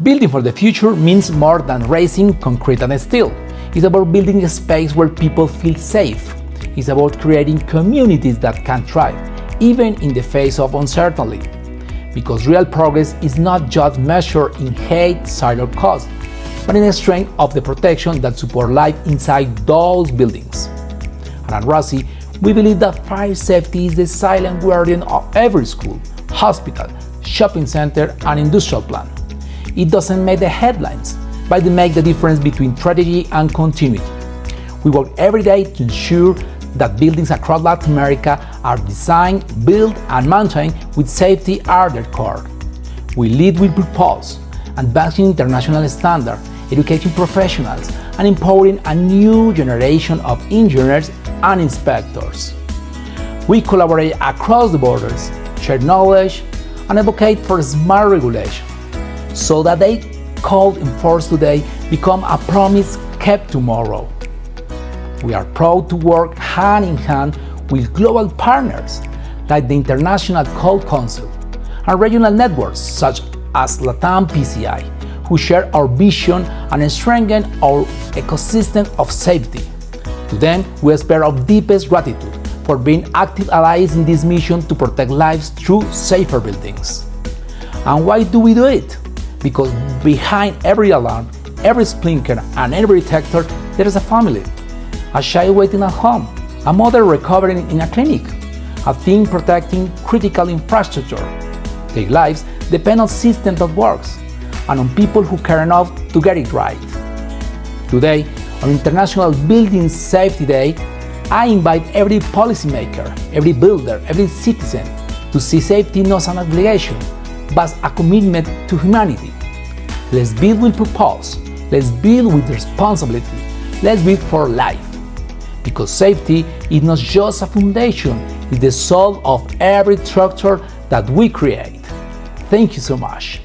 Building for the future means more than raising concrete and steel. It's about building a space where people feel safe. It's about creating communities that can thrive, even in the face of uncertainty. Because real progress is not just measured in hate, size, or cost, but in the strength of the protection that support life inside those buildings. At Anraci, we believe that fire safety is the silent guardian of every school, hospital, shopping center, and industrial plant. It doesn't make the headlines, but it makes the difference between tragedy and continuity. We work every day to ensure that buildings across Latin America are designed, built, and maintained with safety at their core. We lead with purpose, advancing international standards, educating professionals, and empowering a new generation of engineers and inspectors. We collaborate across the borders, share knowledge, and advocate for smart regulation, so that they called enforced today become a promise kept tomorrow. We are proud to work hand in hand with global partners like the International Code Council and regional networks such as LATAM PCI, who share our vision and strengthen our ecosystem of safety. To them, we express our deepest gratitude for being active allies in this mission to protect lives through safer buildings. And why do we do it? Because behind every alarm, every sprinkler, and every detector, there is a family. A child waiting at home, a mother recovering in a clinic, a team protecting critical infrastructure. Their lives depend on a system that works, and on people who care enough to get it right. Today, on International Building Safety Day, I invite every policymaker, every builder, every citizen to see safety not as an obligation, but a commitment to humanity. Let's build with purpose, let's build with responsibility, let's build for life. Because safety is not just a foundation, it's the soul of every structure that we create. Thank you so much.